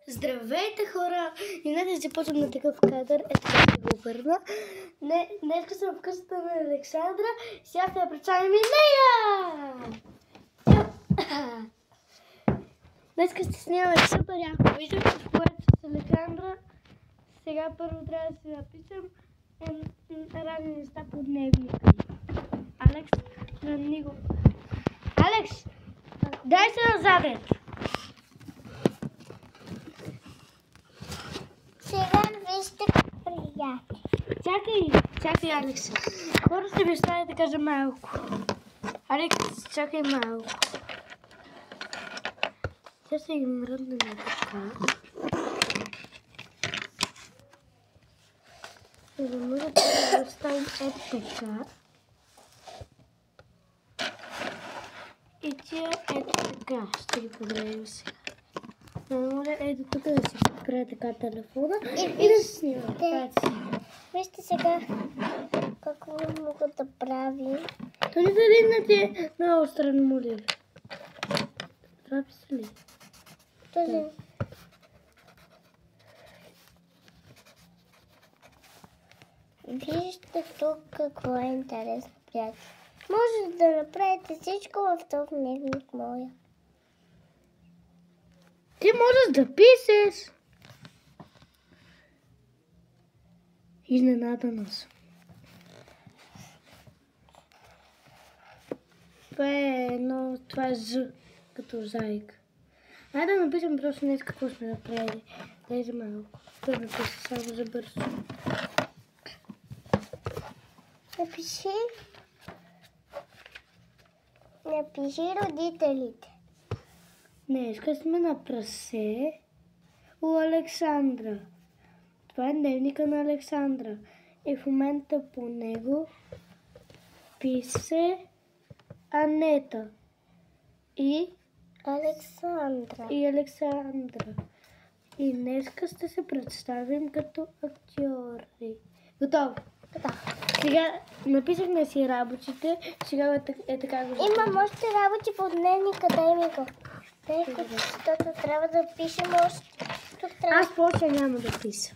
Здравейте, хора! И не да започвам на такъв кадър, ето как да го обърна. Днеска съм в къщата на Александра, сега ще я представим и нея! Днеска ще снимаме супер яко видео, в което с Александра. Сега първо трябва да си напишем разни неща по дневника. Алекс, храни го. Алекс, дай се назад! Сега вижте, приятели. Чакай, Алекс. Хора ще ви оставя да кажа малко. Алекс, чакай малко. Сега ще ги мръднем така. За да може да оставим така. И тия ето така. Ще ги подредим сега. Моля, ето тук да си спре така телефона и да се снима. Вижте сега какво мога да правим. То не да ти е много странно, моля. Това писа ли? Този. Вижте тук какво е интересно, приятели. Може да направите всичко в този дневник моя. Ти можеш да пишеш. Изненадана съм. Това е З, като зайка. Айде да напишем просто днес какво сме направили. Дай за малко. Той напиша само за бързо. Напиши родителите. Днеска сме на прасе у Александра. Това е дневника на Александра. И в момента по него пише Анета и Александра. И днеска ще се представим като актьори. Готово? Да. Сега написахме си работите. Сега е така го записвам. Имам още работи по дневника, дай ми го. Защото трябва да пишем още. Аз после няма да пиша.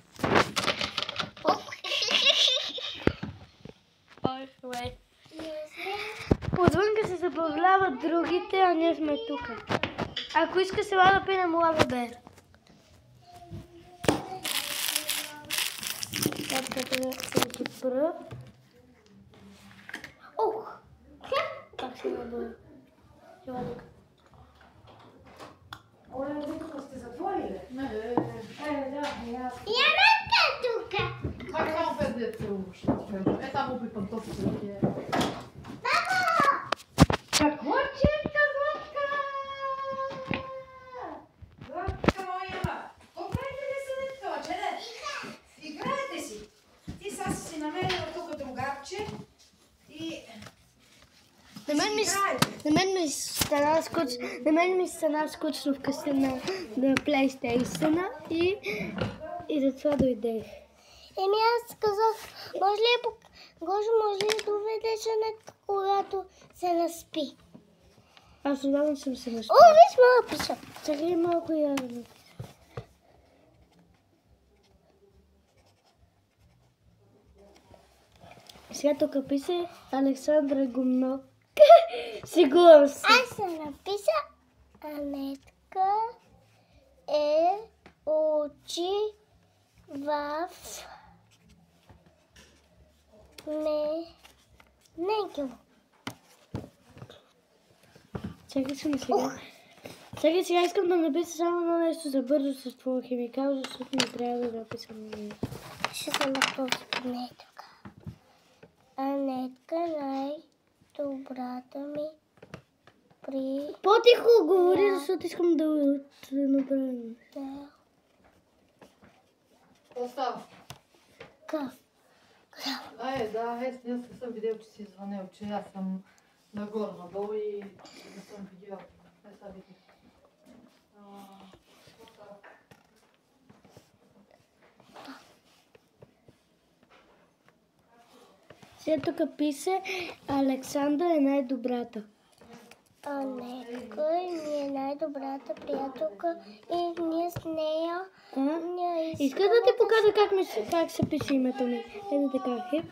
Отвънка се забавляват другите, а ние сме тук. Ако иска сега да пинем лава бер. Ох! Как се набър? Тук сте затворили? Не. Янка тук. Как ведете уши? Там опи пантофите. Какво четка, Златка? Златка моя! Поправите ли се не това, че не? Играете си. Ти сега си намерила тук другарче и... На мен ми стана скучно вкъщи на PlayStation и затова дойдех. Аз казах, може ли доведеш Анетка, когато се наспи? Аз отдавна съм се наспала. О, виж мала пиша. Чакай малко я да напиша. Сега тук пише Александра Гумно. Сигурно си. Аз се напиша Анетка учи в Ненкево. Чакай сега. Чакай сега, искам да напиша само едно нещо за бързо с твоя химикал, защото не трябва да написам нещо. Ще се напълзи по нея тук. Анетка най-добрата ми при... По-тихо говори, защото искам да направим. Остава. Днес съм видел, че си звънел, че аз съм нагоре, надолу и не съм видял. Не са видих. Сега тук пише Александра е най-добрата. Анетка и ми е най-добрата приятелка и ние с нея Иска да ти покажа как се пише името ми. Ето така, хип.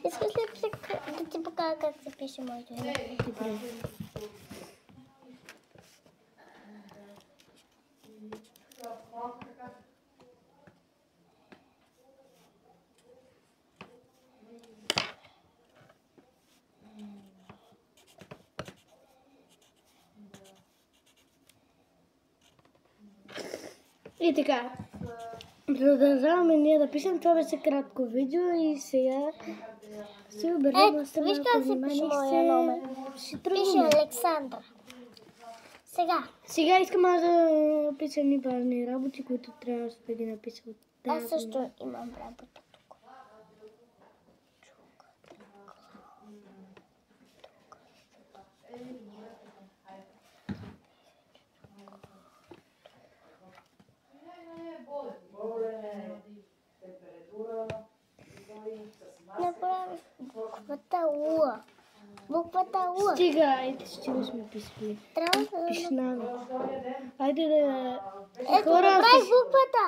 Искаш ли да ти покажа как се пише моето име? Добре. И така, продължаваме ние да пишем. Това беше кратко видео и сега се обърнем с Виж как се пише моя номер. Пише Александра. Сега искам аз да пиша ни важни работи, които трябва да ги напиша от тази. Аз също имам работа тук. Направих буквата У. Буквата У. Стига, айде, стига сме писали. Трябва да... Пишнаме. Айде да... Ето, направих буквата.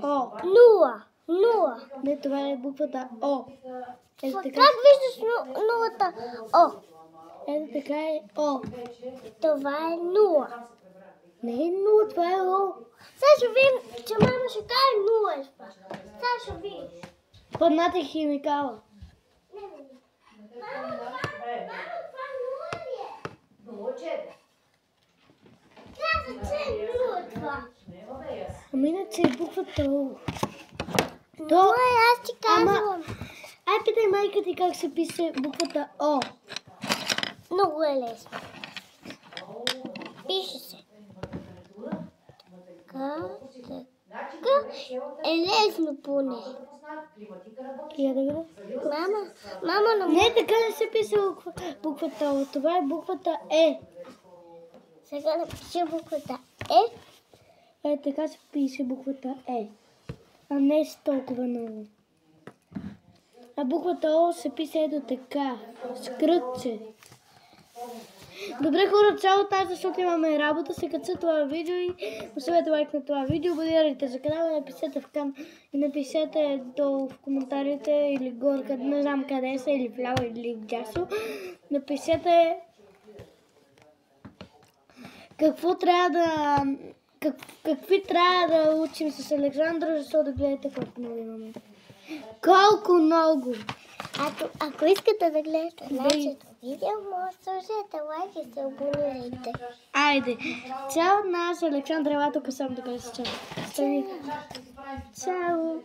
О. Нула. Не, това е буквата О. Ето така. Как виждаш нулата? О. Ето така е О. Това е нула. Не е 0, това е О. Сега ще видим, че мама ще каже нула. Сега ще видиш. Паднате химикала. Мама, това нула ли е? Каза, че е нула това. Ами иначе е буквата О. Нула е, аз ти казвам. Ай, питай майка ти как се пише буквата О. Много е лесно. Пише се. Е лесно поне. Я да видя. Мама, Не, така не се пише буквата О. Това е буквата Е. сега напиши буквата Е. Е, така се пише буквата Е. А не с толкова много. А буквата О се пише ето така. С кръгче. Добре хора, цяло тази, защото имаме работа. Се кача това видео и поставете лайк на това видео. Абонирайте за канала, напишете и напишете долу в коментарите или горе, не знам къде са, или вляво, или вдясно. Напишете какви трябва да учим с Александра, защото гледате колко много имаме. Колко много! Ако искате да гледате нашето видео, може да сложите лайк и се абонирайте. Айде! Чао от нас, Александра, ела тук само да кажа чао. Чао!